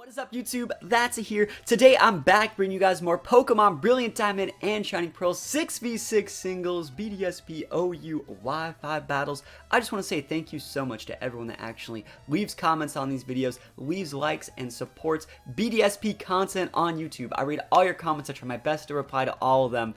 What is up, YouTube? That's here. Today I'm back bringing you guys more Pokemon Brilliant Diamond and Shining Pearl 6v6 singles BDSP OU Wi-Fi battles. I just want to say thank you so much to everyone that actually leaves comments on these videos, leaves likes, and supports BDSP content on YouTube. I read all your comments. I try my best to reply to all of them.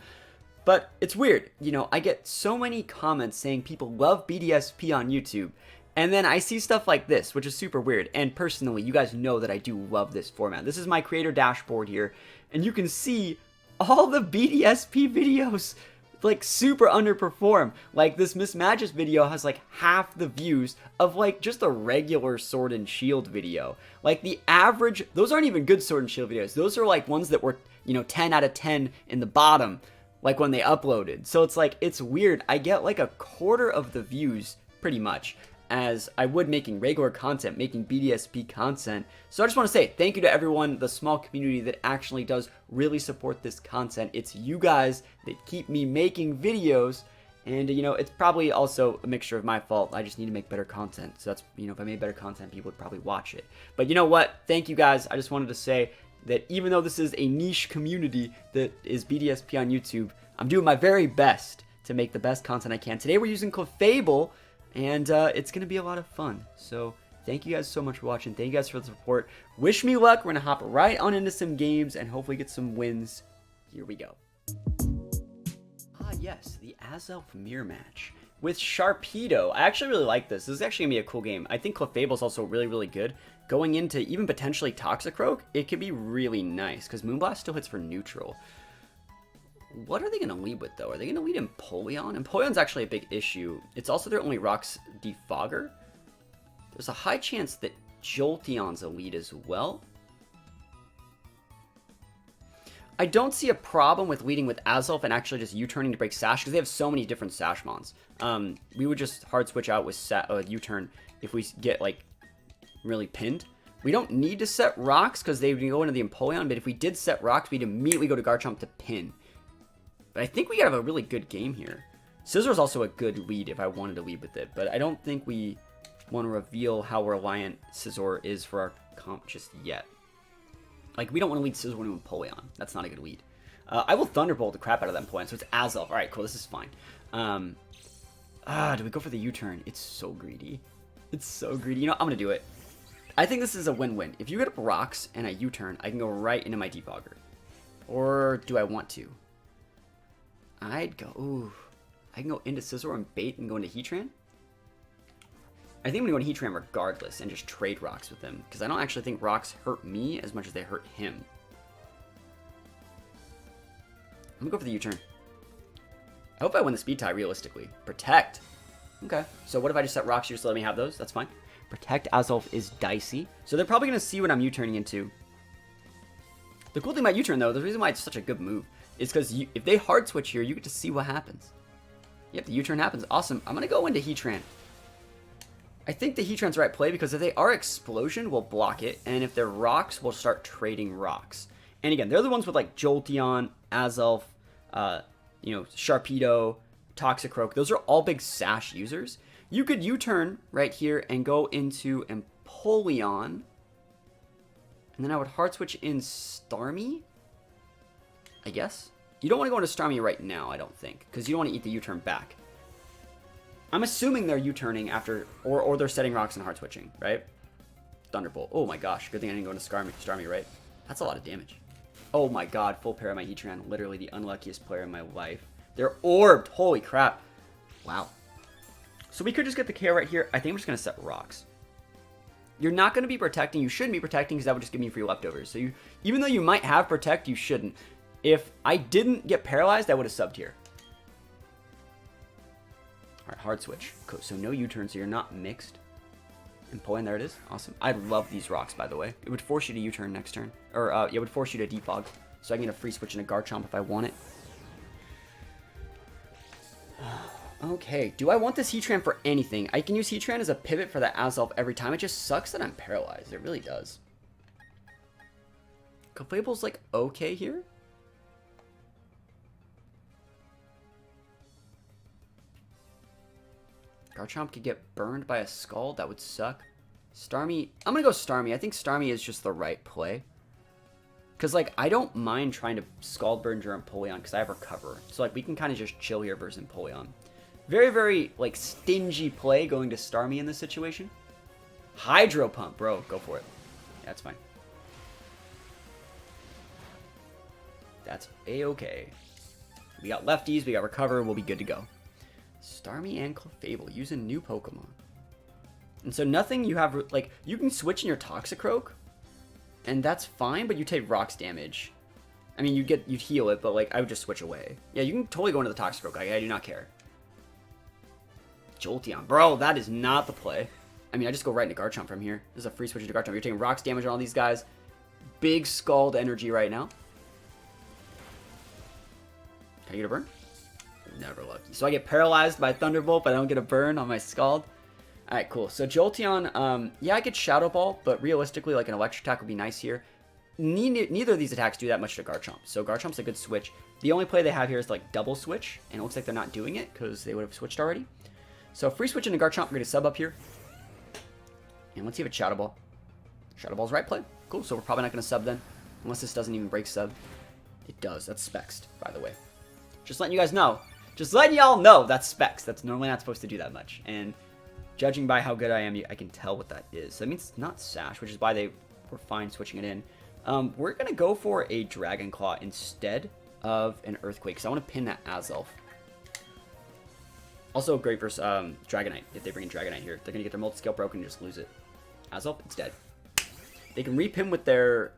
But it's weird, you know, I get so many comments saying people love BDSP on YouTube. And then I see stuff like this, which is super weird. And personally, you guys know that I do love this format. This is my creator dashboard here. And you can see all the BDSP videos like super underperform. Like this Miss Magus video has like half the views of like just a regular Sword and Shield video. Like the average, those aren't even good Sword and Shield videos. Those are like ones that were, you know, 10 out of 10 in the bottom, like when they uploaded. So it's like, it's weird. I get like a quarter of the views pretty much as I would making regular content, making BDSP content. So I just want to say thank you to everyone, the small community that actually does really support this content. It's you guys that keep me making videos, and you know, it's probably also a mixture of my fault. I just need to make better content. So that's, you know, if I made better content, people would probably watch it. But you know what? Thank you guys. I just wanted to say that even though this is a niche community that is BDSP on YouTube, I'm doing my very best to make the best content I can. Today we're using Clefable, and it's going to be a lot of fun. So thank you guys so much for watching. Thank you guys for the support. Wish me luck. We're going to hop right on into some games and hopefully get some wins. Here we go. Ah, yes, the Azelf Mirror match with Sharpedo. I actually really like this. This is actually going to be a cool game. I think Clefable is also really, really good. Going into even potentially Toxicroak, it could be really nice because Moonblast still hits for neutral. What are they going to lead with, though? Are they going to lead Empoleon? Empoleon's actually a big issue. It's also their only Rock's Defogger. There's a high chance that Jolteon's a lead as well. I don't see a problem with leading with Azelf and actually just U-turning to break Sash, because they have so many different Sashmons. We would just hard switch out with U-turn if we get, like, really pinned. We don't need to set Rocks, because they would go into the Empoleon, but if we did set Rocks, we'd immediately go to Garchomp to pin. But I think we have a really good game here. Scizor's also a good lead if I wanted to lead with it, but I don't think we want to reveal how reliant Scizor is for our comp just yet. Like, we don't want to lead Scizor into Empoleon. That's not a good lead. I will Thunderbolt the crap out of that Empoleon, so it's Azelf. Alright, cool, this is fine. Do we go for the U-turn? It's so greedy. It's so greedy. You know, I'm going to do it. I think this is a win-win. If you get up Rocks and I U-turn, I can go right into my Defogger. Or do I want to? I'd go, ooh, I can go into Scizor and bait and go into Heatran. I think I'm going to go into Heatran regardless and just trade Rocks with him, because I don't actually think Rocks hurt me as much as they hurt him. I'm going to go for the U-turn. I hope I win the speed tie realistically. Protect. Okay, so what if I just set Rocks? You just let me have those? That's fine. Protect Azelf is dicey. So they're probably going to see what I'm U-turning into. The cool thing about U-turn, though, the reason why it's such a good move, is because if they hard switch here, you get to see what happens. Yep, the U-turn happens. Awesome. I'm going to go into Heatran. I think the Heatran's the right play because if they are Explosion, we'll block it. And if they're Rocks, we'll start trading Rocks. And again, they're the ones with like Jolteon, Azelf, you know, Sharpedo, Toxicroak. Those are all big Sash users. You could U-turn right here and go into Empoleon. And then I would hard switch in Starmie, I guess. You don't want to go into Starmie right now, I don't think, because you don't want to eat the U-turn back. I'm assuming they're U-turning after, or they're setting Rocks and hard switching, right? Thunderbolt. Oh my gosh, good thing I didn't go into Starmie, right? That's a lot of damage. Oh my god, full pair of my Heatran, literally the unluckiest player in my life. They're orbed, holy crap. Wow. So we could just get the KO right here. I think I'm just going to set Rocks. You're not going to be protecting, you shouldn't be protecting because that would just give me free leftovers. So you, even though you might have Protect, you shouldn't. If I didn't get paralyzed, I would have subbed here. Alright, hard switch. Cool. So no U-turn, so you're not mixed. Empoleon, there it is. Awesome. I love these Rocks, by the way. It would force you to U-turn next turn. Or, it would force you to defog. So I can get a free switch into Garchomp if I want it. Okay, do I want this Heatran for anything? I can use Heatran as a pivot for the Azelf every time. It just sucks that I'm paralyzed. It really does. Clefable's like okay here. Garchomp could get burned by a Scald. That would suck. Starmie. I'm going to go Starmie. I think Starmie is just the right play. Because, like, I don't mind trying to Scald Burn during Empoleon because I have Recover. So, like, we can kind of just chill here versus Empoleon. Very, very, like, stingy play going to Starmie in this situation. Hydro Pump, bro. Go for it. Yeah, that's fine. That's A-okay. We got lefties, we got Recover, we'll be good to go. Starmie and Clefable, use a new Pokemon. And so nothing you have, like, you can switch in your Toxicroak, and that's fine, but you take rocks damage. I mean, you'd heal it, but, like, I would just switch away. Yeah, you can totally go into the Toxicroak, I do not care. Jolteon, bro, that is not the play. I mean, I just go right into Garchomp from here. This is a free switch into Garchomp. You're taking rocks damage on all these guys. Big Scald energy right now. Can I get a burn? Never lucky. So I get paralyzed by Thunderbolt, but I don't get a burn on my Scald. Alright, cool. So Jolteon, yeah, I get Shadow Ball, but realistically, like, an Electric Attack would be nice here. Neither of these attacks do that much to Garchomp, so Garchomp's a good switch. The only play they have here is, like, double switch, and it looks like they're not doing it, because they would have switched already. So free switch into Garchomp, we're going to sub up here. And let's see if it's Shadow Ball. Shadow Ball's right play. Cool, so we're probably not going to sub then, unless this doesn't even break sub. It does. That's Spexed, by the way. Just letting you guys know. Just letting y'all know that's Specs. That's normally not supposed to do that much. And judging by how good I am, I can tell what that is. That means it's not Sash, which is why they were fine switching it in. We're going to go for a Dragon Claw instead of an Earthquake, because I want to pin that Azelf. Also great versus Dragonite. If they bring in Dragonite here, they're going to get their multi-scale broken and just lose it. Azelf, it's dead. They can repin with their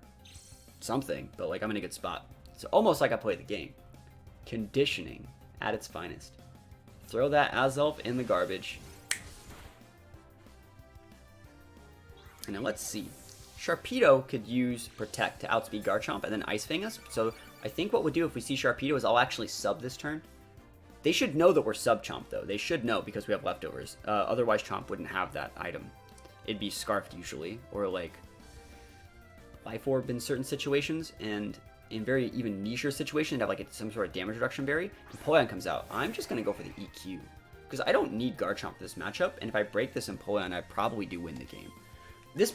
something, but, like, I'm in a good spot. It's almost like I played the game. Conditioning at its finest. Throw that Azelf in the garbage. And then let's see. Sharpedo could use Protect to outspeed Garchomp and then Ice Fang us. So I think what we'll do if we see Sharpedo is I'll actually sub this turn. They should know that we're sub Chomp though. They should know because we have leftovers. Otherwise Chomp wouldn't have that item. It'd be Scarfed usually, or like Life Orb in certain situations, and in very even nicher situations, have like some sort of damage reduction berry. Empoleon comes out. I'm just gonna go for the EQ because I don't need Garchomp for this matchup, and if I break this Empoleon, I probably do win the game. This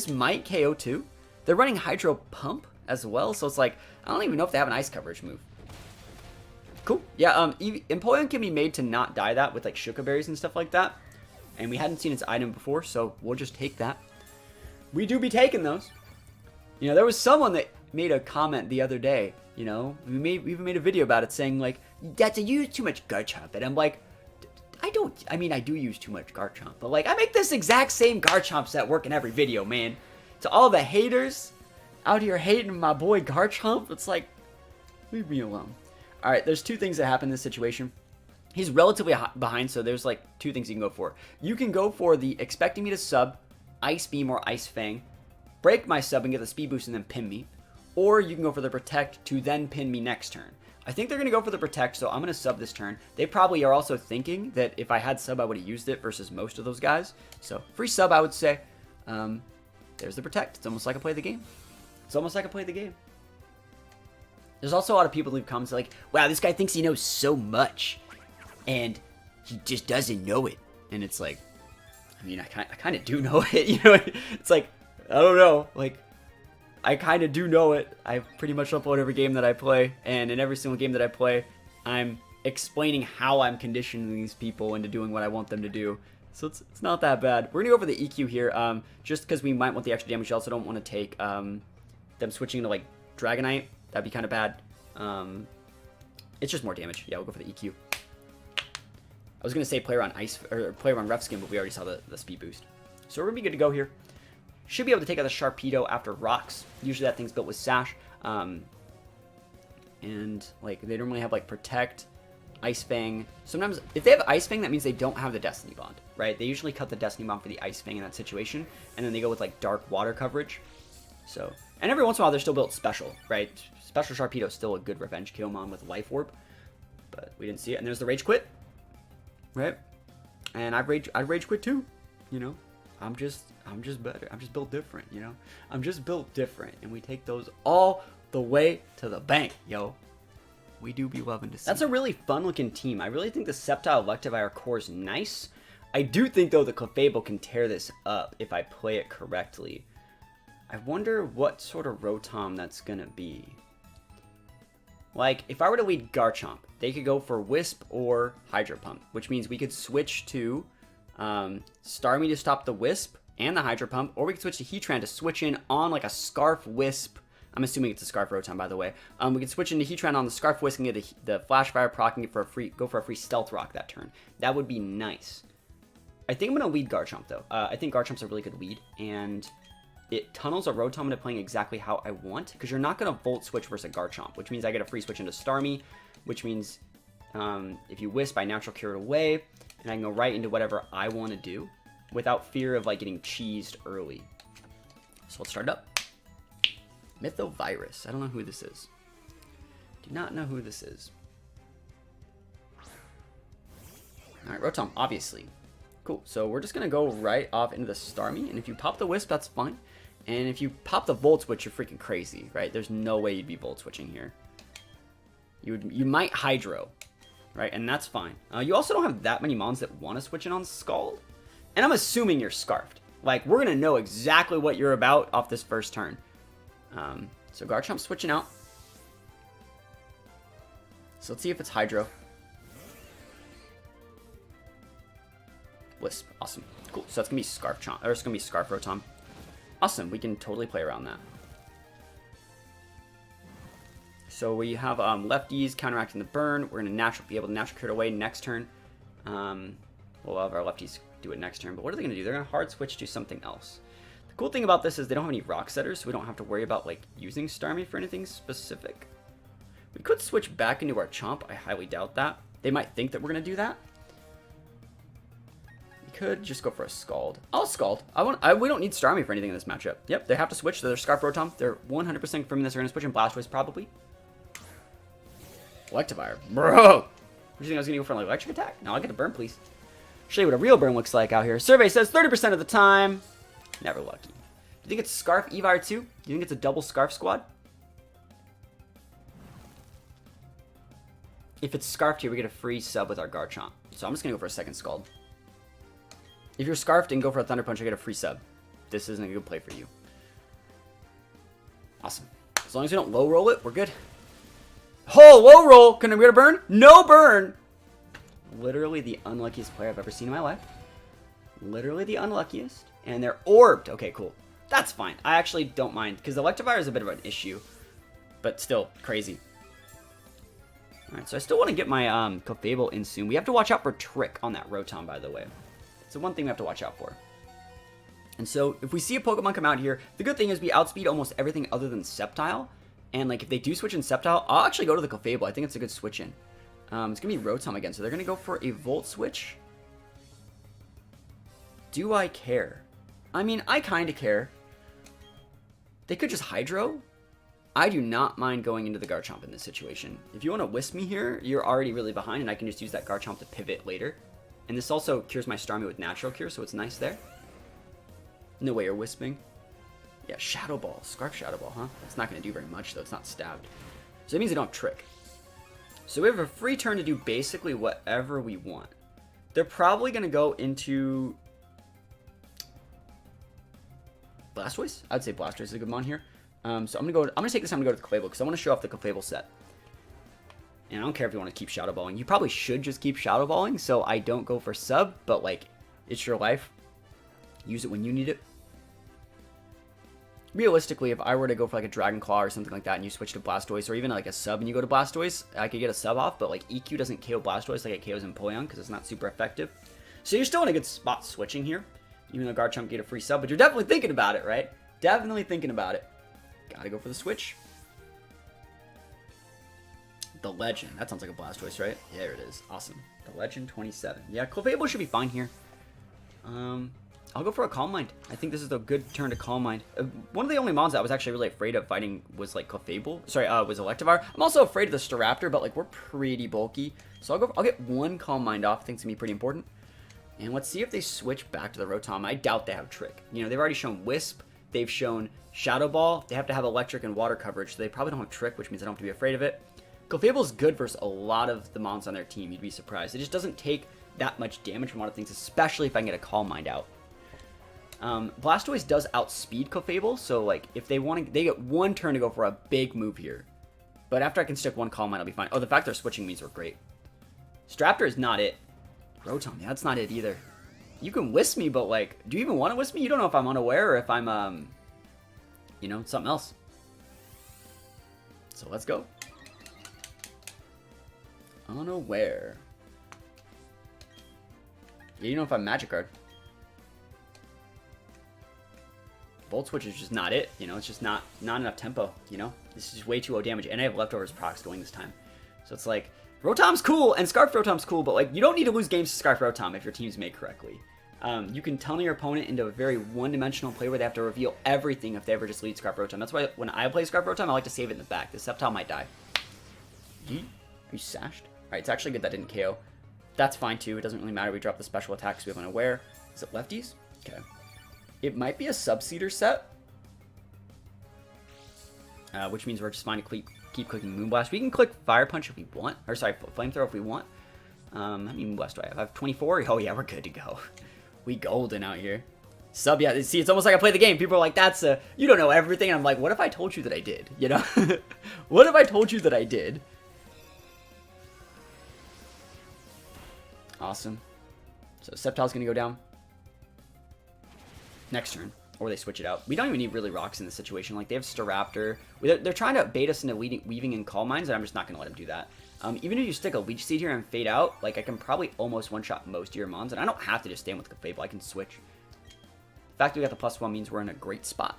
might KO too. They're running Hydro Pump as well, so it's like I don't even know if they have an ice coverage move. Cool. Yeah. Empoleon can be made to not die that with like Shuka berries and stuff like that, and we hadn't seen its item before, so we'll just take that. We do be taking those. You know, there was someone that made a comment the other day, you know, we even made a video about it saying like, that's a use too much Garchomp, and I'm like, I mean I do use too much Garchomp, but like I make this exact same Garchomp set work in every video, man. To all the haters out here hating my boy Garchomp, it's like, leave me alone. Alright, there's two things that happen in this situation. He's relatively behind, so there's like two things you can go for. You can go for the expecting me to sub, Ice Beam or Ice Fang, break my sub and get the speed boost and then pin me. Or you can go for the Protect to then pin me next turn. I think they're going to go for the Protect, so I'm going to sub this turn. They probably are also thinking that if I had sub, I would have used it versus most of those guys. So, free sub, I would say. There's the Protect. It's almost like I play the game. It's almost like I play the game. There's also a lot of people who leave comments like, wow, this guy thinks he knows so much. And he just doesn't know it. And it's like, I mean, I kind of do know it. You know, it's like, I don't know. Like, I kind of do know it. I pretty much upload every game that I play, and in every single game that I play, I'm explaining how I'm conditioning these people into doing what I want them to do. So it's not that bad. We're going to go for the EQ here, just because we might want the extra damage. I also don't want to take them switching to, like, Dragonite. That'd be kind of bad. It's just more damage. Yeah, we'll go for the EQ. I was going to say play around Ice, or play around Rough Skin, but we already saw the speed boost. So we're going to be good to go here. Should be able to take out the Sharpedo after Rocks. Usually that thing's built with Sash. And, like, they normally have, like, Protect, Ice Fang. Sometimes, if they have Ice Fang, that means they don't have the Destiny Bond, right? They usually cut the Destiny Bond for the Ice Fang in that situation, and then they go with, like, Dark Water coverage. So, and every once in a while, they're still built Special, right? Special Sharpedo is still a good revenge kill mon with Life Orb, but we didn't see it. And there's the Rage Quit, right? And I'd Rage Quit too, you know? I'm just better. I'm just built different, you know? I'm just built different. And we take those all the way to the bank, yo. We do be loving to see. That's a really fun looking team. I really think the Sceptile Electivire core is nice. I do think, though, the Clefable can tear this up if I play it correctly. I wonder what sort of Rotom that's going to be. Like, if I were to lead Garchomp, they could go for Wisp or Hydro Pump, which means we could switch to Starmie to stop the Wisp and the Hydro Pump, or we could switch to Heatran to switch in on like a Scarf Wisp. I'm assuming it's a Scarf Rotom, by the way. We could switch into Heatran on the Scarf Wisp and get the Flash Fire proc and go for a free Stealth Rock that turn. That would be nice. I think I'm going to lead Garchomp, though. I think Garchomp's a really good lead, and it tunnels a Rotom into playing exactly how I want, because you're not going to Volt Switch versus a Garchomp, which means I get a free switch into Starmie, which means if you Wisp, I Natural Cure it away, and I can go right into whatever I want to do without fear of like getting cheesed early. So let's start it up. Mythovirus. I don't know who this is. Do not know who this is. Alright, Rotom, obviously. Cool, so we're just going to go right off into the Starmie, and if you pop the Wisp, that's fine. And if you pop the Volt Switch, you're freaking crazy, right? There's no way you'd be Volt Switching here. You might Hydro, right? And that's fine. You also don't have that many mons that want to switch in on Scald. And I'm assuming you're Scarfed. Like, we're going to know exactly what you're about off this first turn. So Garchomp's switching out. So let's see if it's Hydro. Wisp. Awesome. Cool. So that's going to be Scarf Chomp, or it's going to be Scarf Rotom. Awesome. We can totally play around that. So we have lefties counteracting the burn. We're going to be able to natural cure it away next turn. We'll have our lefties do it next turn. But what are they going to do? They're going to hard switch to something else. The cool thing about this is they don't have any Rock Setters, so we don't have to worry about like using Starmie for anything specific. We could switch back into our Chomp. I highly doubt that. They might think that we're going to do that. Could just go for a Scald. I'll Scald. We don't need Starmie for anything in this matchup. Yep, they have to switch to their Scarf Rotom. They're 100% confirming this. They're going to switch in Blastoise, probably. Electivire. Bro! What do you think I was going to go for an electric attack? No, I'll get a burn, please. Show you what a real burn looks like out here. Survey says 30% of the time. Never lucky. Do you think it's Scarf Evire too? Do you think it's a double Scarf squad? If it's Scarfed here, we get a free sub with our Garchomp. So I'm just going to go for a second Scald. If you're Scarfed and go for a Thunder Punch, I get a free sub. This isn't a good play for you. Awesome. As long as we don't low roll it, we're good. Oh, low roll! Can I get a burn? No burn! Literally the unluckiest player I've ever seen in my life. Literally the unluckiest. And they're orbed. Okay, cool. That's fine. I actually don't mind, because the Electivire is a bit of an issue. But still, crazy. Alright, so I still want to get my Clefable in soon. We have to watch out for Trick on that Rotom, by the way. So one thing we have to watch out for. And so if we see a Pokemon come out here, the good thing is we outspeed almost everything other than Sceptile. And like if they do switch in Sceptile, I'll actually go to the Clefable. I think it's a good switch in. It's going to be Rotom again. So they're going to go for a Volt Switch. Do I care? I mean, I kind of care. They could just Hydro. I do not mind going into the Garchomp in this situation. If you want to Wisp me here, you're already really behind, and I can just use that Garchomp to pivot later. And this also cures my Starmie with Natural Cure, so it's nice there. No way you're Wisping. Yeah, Shadow Ball. Scarf Shadow Ball, huh? That's not going to do very much, though. It's not stabbed. So that means they don't have Trick. So we have a free turn to do basically whatever we want. They're probably going to go into Blastoise. I'd say Blastoise is a good mon here. So I'm gonna take this time to go to the Clefable because I want to show off the Clefable set. And I don't care if you want to keep Shadow Balling. You probably should just keep Shadow Balling so I don't go for sub, but like, it's your life. Use it when you need it. Realistically, if I were to go for like a Dragon Claw or something like that and you switch to Blastoise, or even like a sub and you go to Blastoise, I could get a sub off, but like EQ doesn't KO Blastoise like it KOs Empoleon because it's not super effective. So you're still in a good spot switching here, even though Garchomp get a free sub, but you're definitely thinking about it, right? Definitely thinking about it. Gotta go for the switch. The Legend. That sounds like a Blastoise, right? Yeah, there it is. Awesome. The Legend 27. Yeah, Clefable should be fine here. I'll go for a Calm Mind. I think this is a good turn to Calm Mind. One of the only mons that I was actually really afraid of fighting was like Clefable. Sorry, was Electivire. I'm also afraid of the Staraptor, but like we're pretty bulky. So I'll get one Calm Mind off. I think it's gonna be pretty important. And let's see if they switch back to the Rotom. I doubt they have Trick. You know, they've already shown Wisp. They've shown Shadow Ball. They have to have Electric and Water coverage, so they probably don't have Trick, which means I don't have to be afraid of it. Clefable is good versus a lot of the mons on their team. You'd be surprised. It just doesn't take that much damage from a lot of things, especially if I can get a Calm Mind out. Blastoise does outspeed Clefable, so like if they want to, they get 1 turn to go for a big move here. But after I can stick 1 Calm Mind, I'll be fine. Oh, the fact they're switching means we're great. Straptor is not it. Rotom, yeah, that's not it either. You can Wisp me, but like, do you even want to Wisp me? You don't know if I'm unaware or if I'm, you know, something else. So let's go. Unaware. Yeah, you know if I'm Magic Card. Volt Switch is just not it, you know, it's just not enough tempo, you know? This is way too low damage, and I have Leftovers procs going this time. So it's like, Rotom's cool, and Scarf Rotom's cool, but like, you don't need to lose games to Scarf Rotom if your team's made correctly. You can tunnel your opponent into a very one-dimensional play where they have to reveal everything if they ever just lead Scarf Rotom. That's why when I play Scarf Rotom, I like to save it in the back. The Sceptile might die. Are you sashed? Alright, it's actually good that didn't KO. That's fine too, it doesn't really matter. We drop the special attack because we have Unaware. Is it lefties? Okay. It might be a Subseeder set, which means we're just fine to keep clicking Moonblast. We can click Fire Punch if we want, or sorry, Flamethrower if we want. How many Moonblast do I have? I have 24. Oh yeah, we're good to go. We golden out here. Sub, yeah. See, it's almost like I play the game. People are like, "That's a you don't know everything." And I'm like, "What if I told you that I did?" You know? What if I told you that I did? Awesome. So Sceptile's gonna go down. Next turn, or they switch it out. We don't even need really rocks in this situation. Like, they have Staraptor. They're trying to bait us into weaving in Calm Minds, and I'm just not going to let them do that. Even if you stick a Leech Seed here and fade out, like, I can probably almost one-shot most of your Mons, and I don't have to just stand with Clefable. I can switch. The fact that we got the +1 means we're in a great spot.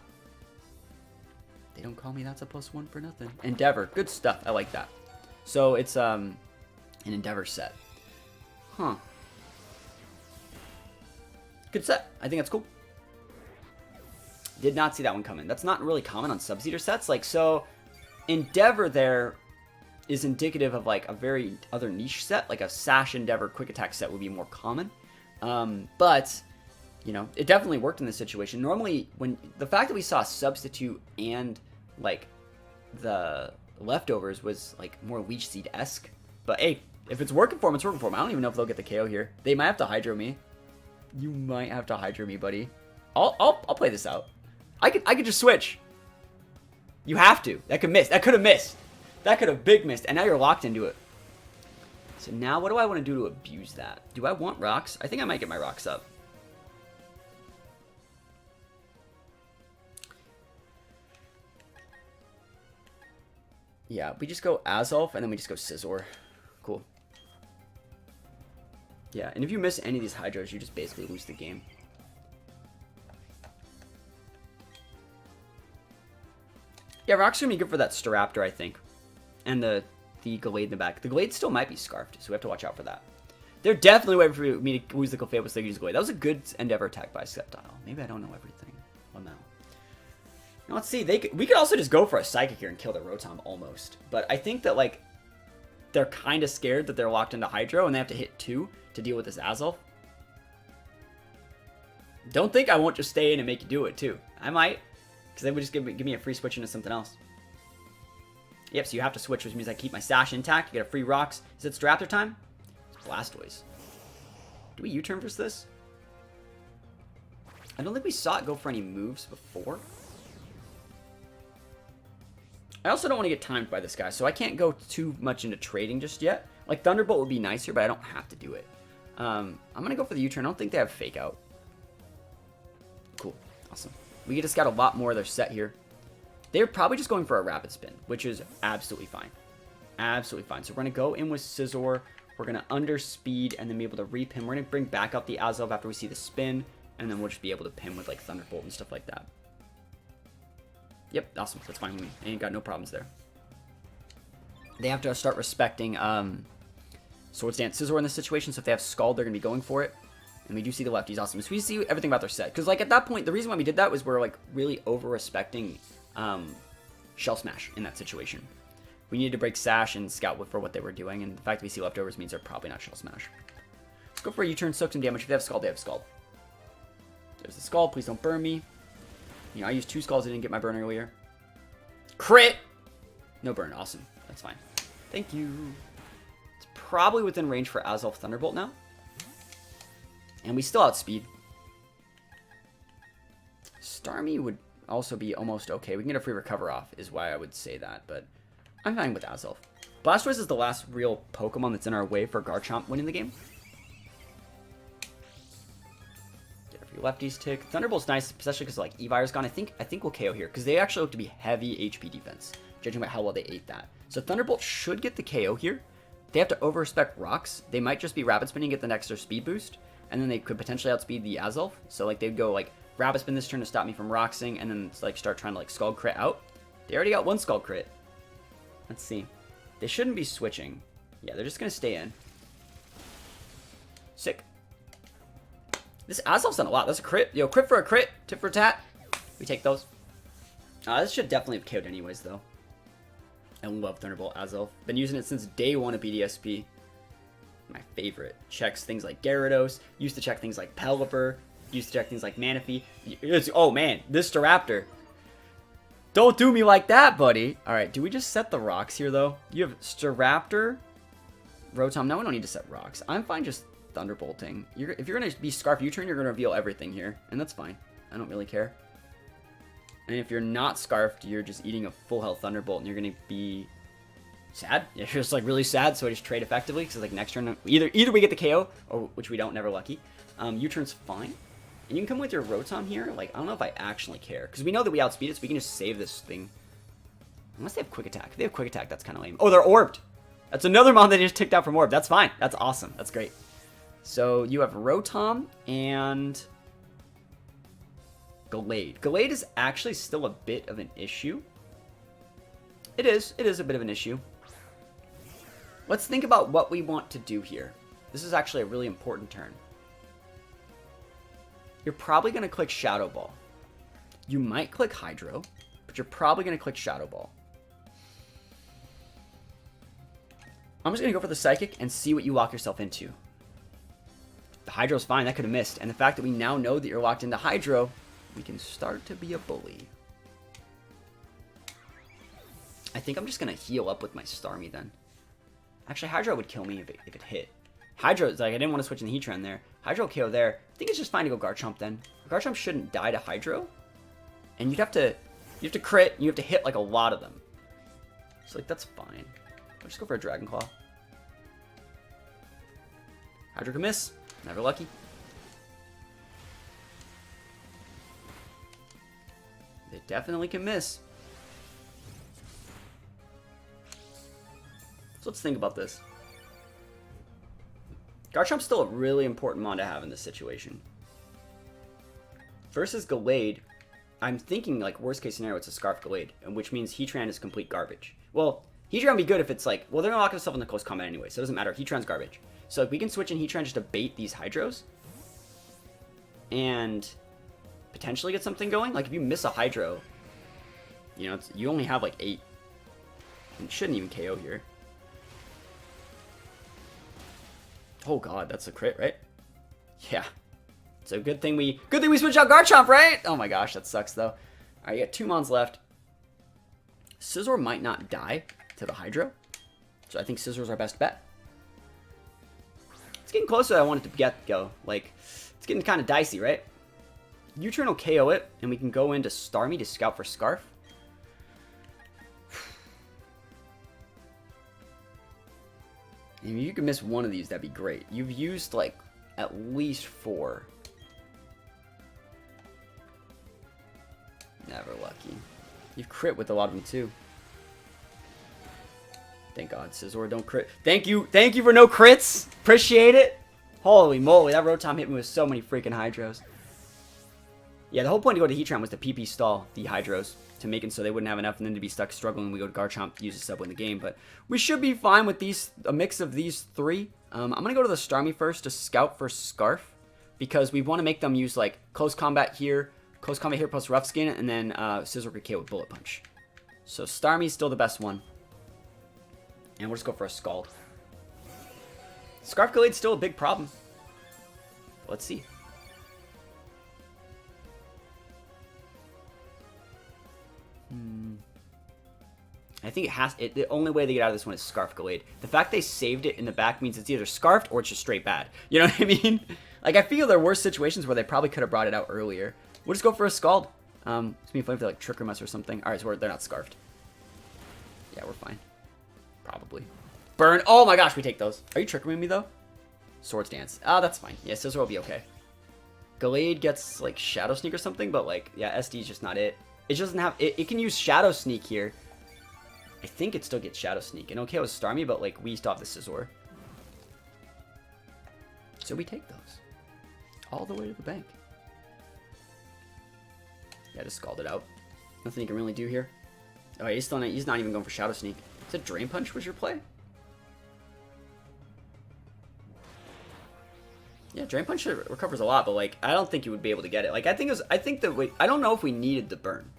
They don't call me that's a +1 for nothing. Endeavour. Good stuff. I like that. So, it's an Endeavour set. Huh. Good set. I think that's cool. Did not see that one coming. That's not really common on Subseeder sets. Like, so, Endeavour there is indicative of, like, a very other niche set. Like, a Sash Endeavour quick attack set would be more common. But, you know, it definitely worked in this situation. Normally, when the fact that we saw Substitute and, like, the Leftovers was, like, more Leech Seed-esque. But, hey, if it's working for them, it's working for them. I don't even know if they'll get the KO here. They might have to Hydro me. You might have to Hydro me, buddy. I'll play this out. I could just switch. You have to. That could miss. That could have missed. That could have big missed. And now you're locked into it. So now what do I want to do to abuse that? Do I want rocks? I think I might get my rocks up. Yeah, we just go Azulf and then we just go Scizor. Cool. Yeah, and if you miss any of these Hydros, you just basically lose the game. Yeah, rocks are going to be good for that Staraptor, I think. And the Gallade in the back. The Gallade still might be Scarfed, so we have to watch out for that. They're definitely waiting for me to lose the Clefable so they can use Gallade. That was a good Endeavour attack by Sceptile. Maybe I don't know everything. Well, no. Now, let's see. We could also just go for a Psychic here and kill the Rotom almost. But I think that, like, they're kind of scared that they're locked into Hydro and they have to hit 2 to deal with this Azulf. Don't think I won't just stay in and make you do it, too. I might. Because they would just give me a free switch into something else. Yep, so you have to switch, which means I keep my Sash intact. You get a free rocks. Is it Staraptor time? It's Blastoise. Do we U-turn versus this? I don't think we saw it go for any moves before. I also don't want to get timed by this guy, so I can't go too much into trading just yet. Like, Thunderbolt would be nicer, but I don't have to do it. I'm going to go for the U-turn. I don't think they have Fake Out. Cool. Awesome. We get to scout a lot more of their set here. They're probably just going for a Rapid Spin, which is absolutely fine. Absolutely fine. So we're going to go in with Scizor. We're going to underspeed and then be able to repin. We're going to bring back up the Azulf after we see the spin. And then we'll just be able to pin with like Thunderbolt and stuff like that. Yep, awesome. That's fine with me. I ain't got no problems there. They have to start respecting Swords Dance Scizor in this situation. So if they have Scald, they're going to be going for it. And we do see the lefties. Awesome. So we see everything about their set. Because, like, at that point, the reason why we did that was we're, like, really over-respecting Shell Smash in that situation. We needed to break Sash and Scout for what they were doing. And the fact that we see Leftovers means they're probably not Shell Smash. Let's go for a U-turn, soak some damage. If they have Scald, they have Scald. There's the Scald. Please don't burn me. You know, I used 2 Scalds. I didn't get my burn earlier. Crit! No burn. Awesome. That's fine. Thank you. It's probably within range for Azulf Thunderbolt now. And we still outspeed. Starmie would also be almost okay. We can get a free recover off, is why I would say that, but I'm fine with Azelf. Blastoise is the last real Pokemon that's in our way for Garchomp winning the game. Get a few lefties tick. Thunderbolt's nice, especially because like Evire's gone. I think we'll KO here because they actually look to be heavy HP defense, judging by how well they ate that. So Thunderbolt should get the KO here. They have to over-respect rocks. They might just be Rapid Spinning, get the next speed boost, and then they could potentially outspeed the Azelf. So like they'd go like Rapid Spin this turn to stop me from Roxing, and then like start trying to like Scald Crit out. They already got one Scald Crit. Let's see. They shouldn't be switching. Yeah, they're just gonna stay in. Sick. This Azelf's done a lot. That's a crit. Yo, crit for a crit. Tip for tat. We take those. This should definitely have KO'd anyways, though. I love Thunderbolt Azelf. Been using it since day one of BDSP. My favorite. Checks things like Gyarados. Used to check things like Pelipper. Used to check things like Manaphy. Oh man, this Staraptor. Don't do me like that, buddy. Alright, do we just set the rocks here, though? You have Staraptor, Rotom. No, we don't need to set rocks. I'm fine just Thunderbolting. If you're going to be Scarf U-turn, you're going to reveal everything here. And that's fine. I don't really care. And if you're not Scarfed, you're just eating a full health Thunderbolt, and you're going to be sad. You're just like really sad, so I just trade effectively. Because like next turn, either we get the KO, or which we don't, never lucky. U-turn's fine. And you can come with your Rotom here. Like, I don't know if I actually care. Because we know that we outspeed it, so we can just save this thing. Unless they have Quick Attack. If they have Quick Attack, that's kind of lame. Oh, they're Orbed. That's another mon that just ticked out from Orb. That's fine. That's awesome. That's great. So, you have Rotom and Gallade. Gallade is actually still a bit of an issue. It is. It is a bit of an issue. Let's think about what we want to do here. This is actually a really important turn. You're probably going to click Shadow Ball. You might click Hydro, but you're probably going to click Shadow Ball. I'm just going to go for the Psychic and see what you lock yourself into. The Hydro's fine. That could have missed. And the fact that we now know that you're locked into Hydro, we can start to be a bully. I think I'm just going to heal up with my Starmie then. Actually, Hydro would kill me if it hit. Hydro, like, I didn't want to switch in the Heatran there. Hydro KO there. I think it's just fine to go Garchomp then. Garchomp shouldn't die to Hydro. And you have to crit, and you have to hit, like, a lot of them. So, like, that's fine. I'll just go for a Dragon Claw. Hydro can miss. Never lucky. They definitely can miss. So let's think about this. Garchomp's still a really important mon to have in this situation. Versus Gallade, I'm thinking like worst case scenario it's a Scarf Gallade, which means Heatran is complete garbage. Well, Heatran would be good if it's like, well, they're gonna lock themselves in the close combat anyway, so it doesn't matter. Heatran's garbage. So like, we can switch in Heatran just to bait these Hydros and potentially get something going. Like if you miss a Hydro, you know, you only have like 8. And it shouldn't even KO here. Oh god, that's a crit, right? Yeah. So good thing we switched out Garchomp, right? Oh my gosh, that sucks though. Alright, you got 2 mons left. Scizor might not die to the Hydro. So I think Scisor's our best bet. It's getting closer than I wanted to go. Like, it's getting kind of dicey, right? U-turn will KO it, and we can go into Starmie to scout for Scarf. If you could miss one of these, that'd be great. You've used, like, at least 4. Never lucky. You've crit with a lot of them, too. Thank God, Scizor, don't crit. Thank you for no crits. Appreciate it. Holy moly, that Rotom hit me with so many freaking Hydros. Yeah, the whole point to go to Heatran was to PP stall the Hydros to make it so they wouldn't have enough and then to be stuck struggling when we go to Garchomp to use a sub win the game. But we should be fine with a mix of these 3. I'm going to go to the Starmie first to scout for Scarf because we want to make them use like close combat here plus Rough Skin, and then Scizor could KO with Bullet Punch. So Starmie's still the best one. And we'll just go for a Scald. Scarf Gallade's still a big problem. Let's see. I think the only way they get out of this one is Scarf Gallade. The fact they saved it in the back means it's either scarfed or it's just straight bad. You know what I mean? Like, I feel there were situations where they probably could have brought it out earlier. We'll just go for a Scald. It's gonna be fun if they, like, trick room us or something. Alright, so they're not scarfed. Yeah, we're fine. Probably. Burn. Oh my gosh, we take those. Are you trick rooming me, though? Swords Dance. Ah, that's fine. Yeah, Scissor will be okay. Gallade gets, like, Shadow Sneak or something, but, like, yeah, SD is just not it. It doesn't have... It can use Shadow Sneak here. I think it still gets Shadow Sneak. And okay, it was Starmie, but, like, we still have the Scizor. So we take those. All the way to the bank. Yeah, just Scald it out. Nothing you can really do here. Oh, he's not even going for Shadow Sneak. Is it Drain Punch was your play? Yeah, Drain Punch recovers a lot, but, like, I don't think you would be able to get it. Like, I don't know if we needed the burn.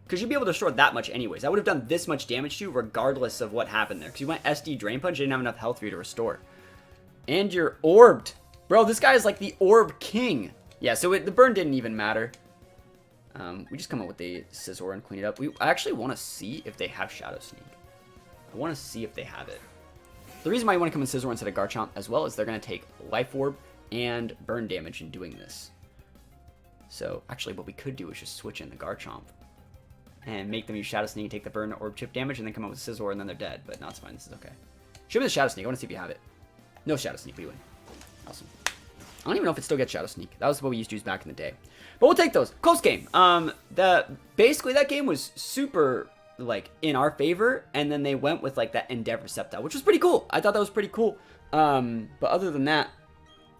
Because you'd be able to restore that much anyways. I would have done this much damage to you regardless of what happened there. Because you went SD Drain Punch, you didn't have enough health for you to restore. And you're orbed. Bro, this guy is like the Orb King. Yeah, so the burn didn't even matter. We just come up with the Scizor and clean it up. I actually want to see if they have Shadow Sneak. I want to see if they have it. The reason why you want to come in Scizor instead of Garchomp as well is they're going to take Life Orb and burn damage in doing this. So, actually, what we could do is just switch in the Garchomp and make them use Shadow Sneak and take the burn Orb chip damage and then come up with Scizor and then they're dead. But no, it's fine. This is okay. Show me the Shadow Sneak. I want to see if you have it. No Shadow Sneak. We win. Awesome. I don't even know if it still gets Shadow Sneak. That was what we used to use back in the day. But we'll take those. Close game. Basically, that game was super, like, in our favor. And then they went with, like, that Endeavour Sceptile, which was pretty cool. I thought that was pretty cool. But other than that,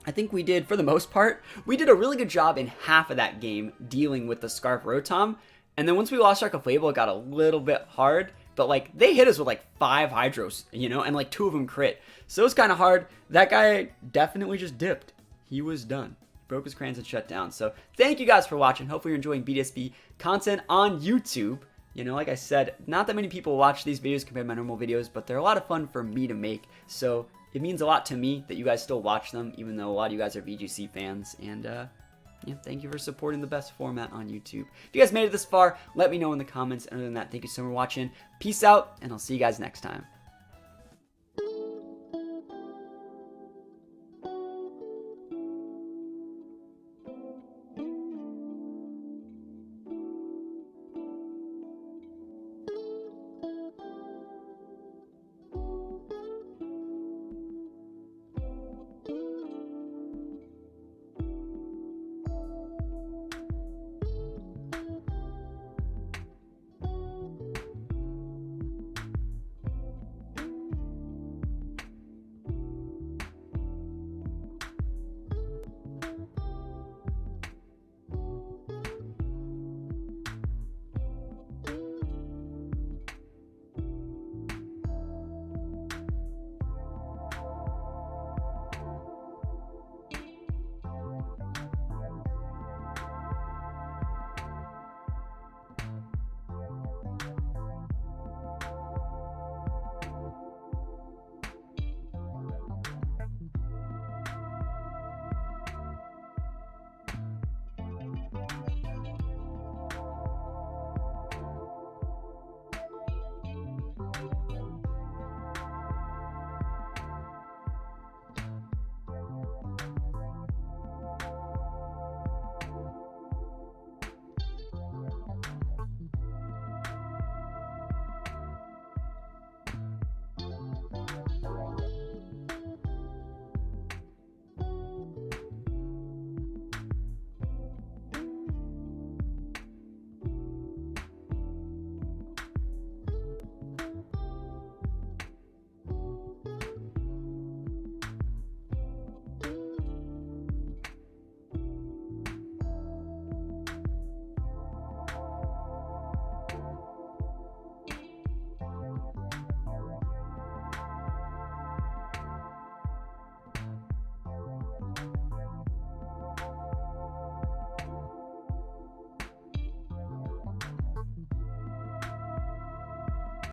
I think we did, for the most part, we did a really good job in half of that game dealing with the Scarf Rotom. And then once we lost Shark of Fable, it got a little bit hard. But, like, they hit us with, like, 5 Hydros, you know, and, like, 2 of them crit. So it was kind of hard. That guy definitely just dipped. He was done. Broke his crayons and shut down. So thank you guys for watching. Hopefully you're enjoying BDSP content on YouTube. You know, like I said, not that many people watch these videos compared to my normal videos, but they're a lot of fun for me to make. So it means a lot to me that you guys still watch them, even though a lot of you guys are VGC fans. And yeah, thank you for supporting the best format on YouTube. If you guys made it this far, let me know in the comments. And other than that, thank you so much for watching. Peace out, and I'll see you guys next time.